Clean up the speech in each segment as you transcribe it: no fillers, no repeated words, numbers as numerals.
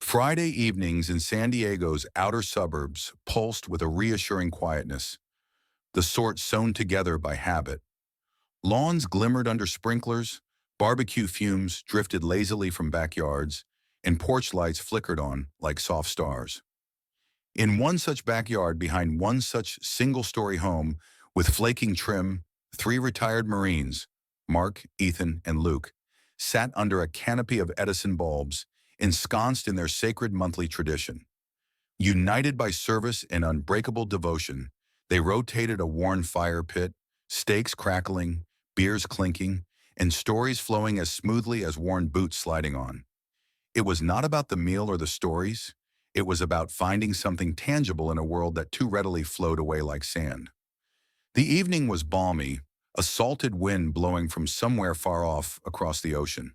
Friday evenings in San Diego's outer suburbs pulsed with a reassuring quietness, the sort sewn together by habit. Lawns glimmered under sprinklers, barbecue fumes drifted lazily from backyards, and porch lights flickered on like soft stars. In one such backyard behind one such single-story home with flaking trim, three retired Marines, Mark, Ethan, and Luke, sat under a canopy of Edison bulbs, ensconced in their sacred monthly tradition. United by service and unbreakable devotion, they rotated a worn fire pit, steaks crackling, beers clinking, and stories flowing as smoothly as worn boots sliding on. It was not about the meal or the stories. It was about finding something tangible in a world that too readily flowed away like sand. The evening was balmy, a salted wind blowing from somewhere far off across the ocean.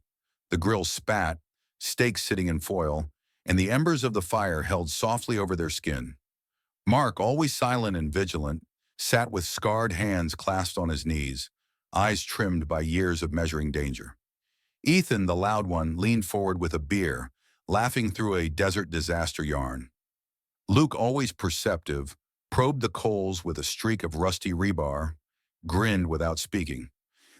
The grill spat, steaks sitting in foil, and the embers of the fire held softly over their skin. Mark, always silent and vigilant, sat with scarred hands clasped on his knees, eyes trimmed by years of measuring danger. Ethan, the loud one, leaned forward with a beer, laughing through a desert disaster yarn. Luke, always perceptive, probed the coals with a streak of rusty rebar, grinned without speaking.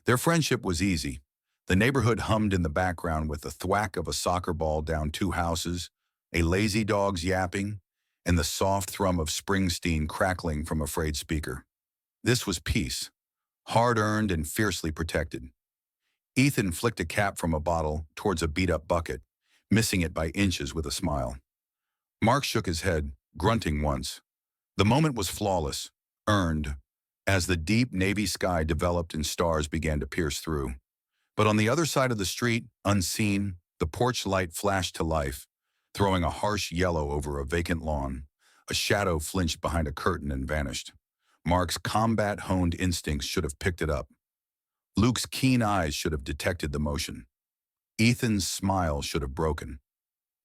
Their friendship was easy. The neighborhood hummed in the background with the thwack of a soccer ball down two houses, a lazy dog's yapping, and the soft thrum of Springsteen crackling from a frayed speaker. This was peace, hard-earned and fiercely protected. Ethan flicked a cap from a bottle towards a beat-up bucket, missing it by inches with a smile. Mark shook his head, grunting once. The moment was flawless, earned, as the deep navy sky developed and stars began to pierce through. But on the other side of the street, unseen, the porch light flashed to life, throwing a harsh yellow over a vacant lawn. A shadow flinched behind a curtain and vanished. Mark's combat-honed instincts should have picked it up. Luke's keen eyes should have detected the motion. Ethan's smile should have broken.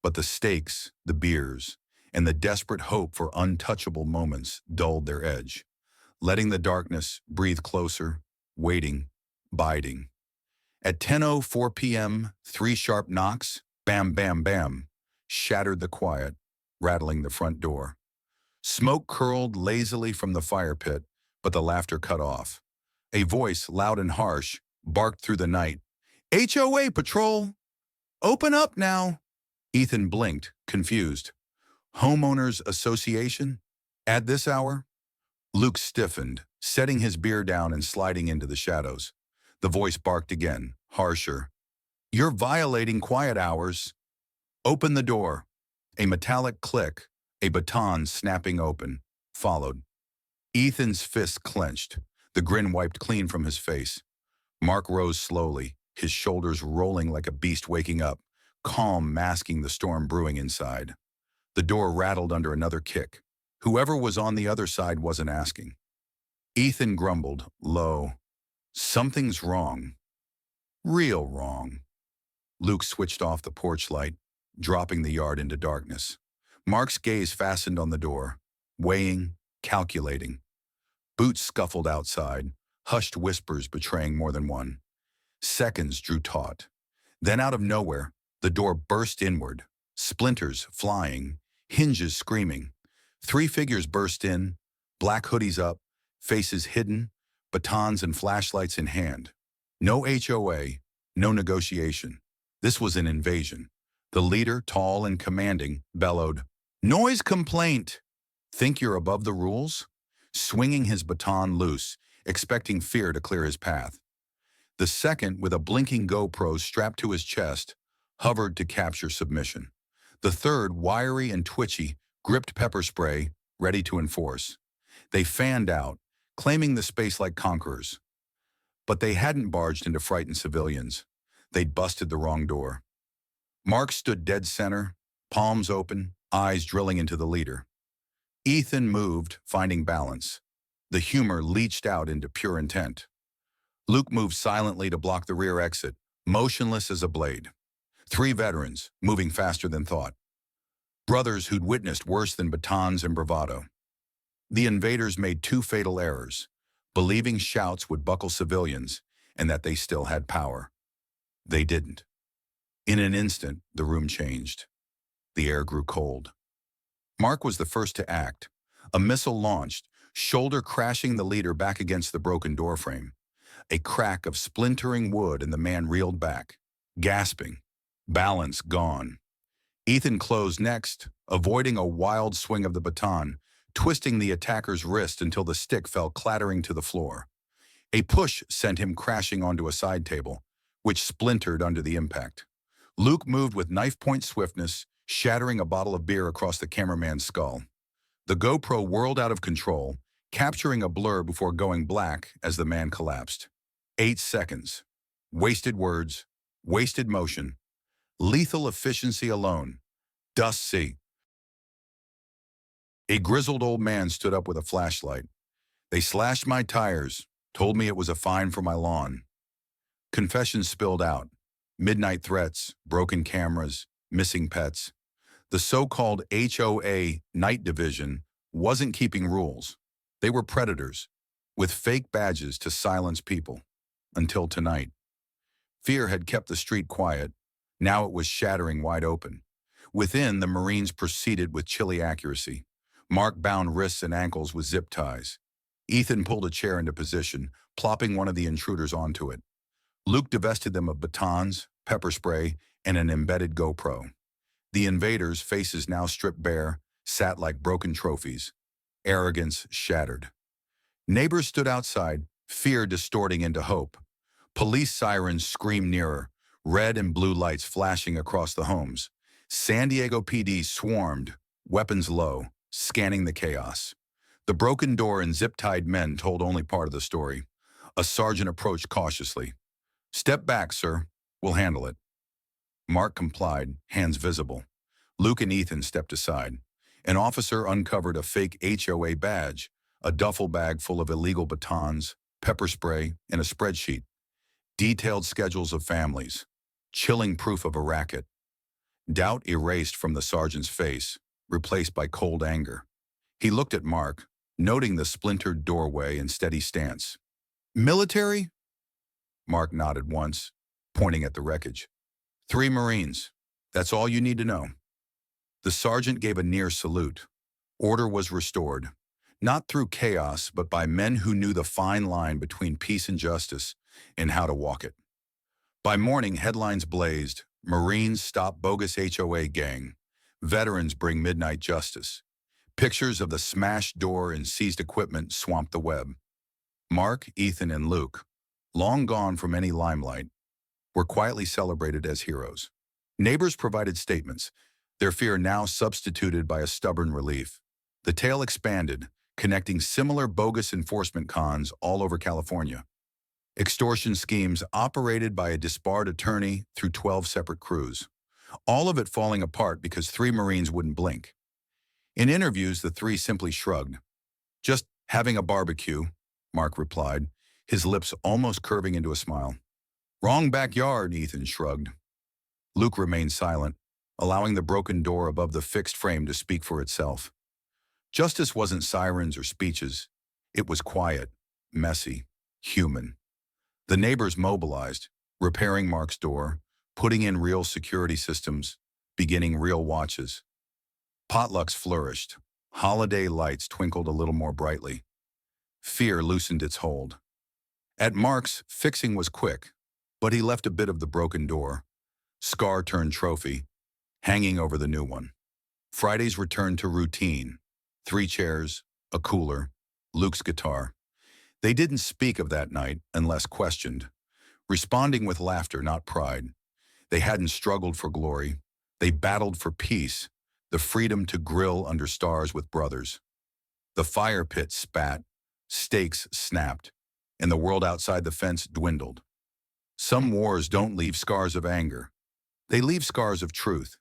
But the stakes, the beers, and the desperate hope for untouchable moments dulled their edge, letting the darkness breathe closer, waiting, biding. At 10:04 p.m., three sharp knocks, bam, bam, bam, shattered the quiet, rattling the front door. Smoke curled lazily from the fire pit, but the laughter cut off. A voice, loud and harsh, barked through the night. "HOA patrol! Open up now!" Ethan blinked, confused. Homeowners Association? At this hour? Luke stiffened, setting his beer down and sliding into the shadows. The voice barked again, harsher. "You're violating quiet hours. Open the door." A metallic click, a baton snapping open, followed. Ethan's fists clenched, the grin wiped clean from his face. Mark rose slowly, his shoulders rolling like a beast waking up, calm masking the storm brewing inside. The door rattled under another kick. Whoever was on the other side wasn't asking. Ethan grumbled, low. "Something's wrong. Real wrong." Luke switched off the porch light, dropping the yard into darkness. Mark's gaze fastened on the door, weighing, calculating. Boots scuffled outside, hushed whispers betraying more than one. Seconds drew taut. Then out of nowhere, the door burst inward, splinters flying, hinges screaming. Three figures burst in, black hoodies up, faces hidden, batons and flashlights in hand. No HOA, no negotiation. This was an invasion. The leader, tall and commanding, bellowed, "Noise complaint! Think you're above the rules?" Swinging his baton loose, expecting fear to clear his path. The second, with a blinking GoPro strapped to his chest, hovered to capture submission. The third, wiry and twitchy, gripped pepper spray, ready to enforce. They fanned out, claiming the space like conquerors. But they hadn't barged into frightened civilians. They'd busted the wrong door. Mark stood dead center, palms open, eyes drilling into the leader. Ethan moved, finding balance. The humor leached out into pure intent. Luke moved silently to block the rear exit, motionless as a blade. Three veterans, moving faster than thought. Brothers who'd witnessed worse than batons and bravado. The invaders made two fatal errors, believing shouts would buckle civilians and that they still had power. They didn't. In an instant, the room changed. The air grew cold. Mark was the first to act. A missile launched, shoulder crashing the leader back against the broken doorframe. A crack of splintering wood and the man reeled back, gasping, balance gone. Ethan closed next, avoiding a wild swing of the baton, twisting the attacker's wrist until the stick fell clattering to the floor. A push sent him crashing onto a side table, which splintered under the impact. Luke moved with knife-point swiftness, shattering a bottle of beer across the cameraman's skull. The GoPro whirled out of control, capturing a blur before going black as the man collapsed. 8 seconds. Wasted words, wasted motion, lethal efficiency alone. Dust sea. A grizzled old man stood up with a flashlight. They slashed my tires, told me it was a fine for my lawn. Confessions spilled out. Midnight threats, broken cameras, missing pets. The so-called HOA night division wasn't keeping rules. They were predators, with fake badges to silence people. Until tonight. Fear had kept the street quiet. Now it was shattering wide open. Within, the Marines proceeded with chilly accuracy. Mark bound wrists and ankles with zip ties. Ethan pulled a chair into position, plopping one of the intruders onto it. Luke divested them of batons, pepper spray, and an embedded GoPro. The invaders, faces now stripped bare, sat like broken trophies. Arrogance shattered. Neighbors stood outside, fear distorting into hope. Police sirens screamed nearer, red and blue lights flashing across the homes. San Diego PD swarmed, weapons low, scanning the chaos. The broken door and zip-tied men told only part of the story. A sergeant approached cautiously. "Step back, sir. We'll handle it." Mark complied, hands visible. Luke and Ethan stepped aside. An officer uncovered a fake HOA badge, a duffel bag full of illegal batons, pepper spray, and a spreadsheet. Detailed schedules of families. Chilling proof of a racket. Doubt erased from the sergeant's face, replaced by cold anger. He looked at Mark, noting the splintered doorway and steady stance. "Military?" Mark nodded once, pointing at the wreckage. "3 Marines. That's all you need to know." The sergeant gave a near salute. Order was restored, not through chaos, but by men who knew the fine line between peace and justice and how to walk it. By morning, headlines blazed. Marines stop bogus HOA gang. Veterans bring midnight justice. Pictures of the smashed door and seized equipment swamped the web. Mark, Ethan, and Luke, long gone from any limelight, were quietly celebrated as heroes. Neighbors provided statements, their fear now substituted by a stubborn relief. The tale expanded, connecting similar bogus enforcement cons all over California. Extortion schemes operated by a disbarred attorney through 12 separate crews. All of it falling apart because 3 Marines wouldn't blink. In interviews, the 3 simply shrugged. "Just having a barbecue," Mark replied, his lips almost curving into a smile. "Wrong backyard," Ethan shrugged. Luke remained silent, allowing the broken door above the fixed frame to speak for itself. Justice wasn't sirens or speeches. It was quiet, messy, human. The neighbors mobilized, repairing Mark's door, putting in real security systems, beginning real watches. Potlucks flourished. Holiday lights twinkled a little more brightly. Fear loosened its hold. At Mark's, fixing was quick, but he left a bit of the broken door, scar turned trophy, hanging over the new one. Fridays returned to routine. 3 chairs, a cooler, Luke's guitar. They didn't speak of that night unless questioned, responding with laughter, not pride. They hadn't struggled for glory. They battled for peace, the freedom to grill under stars with brothers. The fire pit spat, stakes snapped, and the world outside the fence dwindled. Some wars don't leave scars of anger. They leave scars of truth.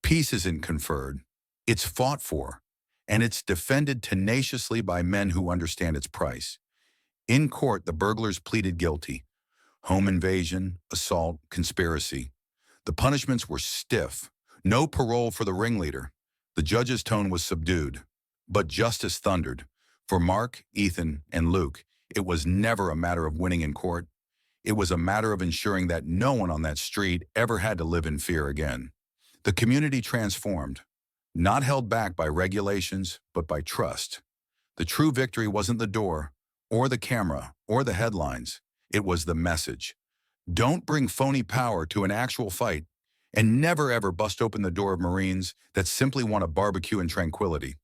Peace isn't conferred. It's fought for, and it's defended tenaciously by men who understand its price. In court, the burglars pleaded guilty. Home invasion, assault, conspiracy. The punishments were stiff. No parole for the ringleader. The judge's tone was subdued. But justice thundered. For Mark, Ethan, and Luke, it was never a matter of winning in court. It was a matter of ensuring that no one on that street ever had to live in fear again. The community transformed, not held back by regulations, but by trust. The true victory wasn't the door, or the camera, or the headlines. It was the message. Don't bring phony power to an actual fight, and never ever bust open the door of Marines that simply want a barbecue in tranquility.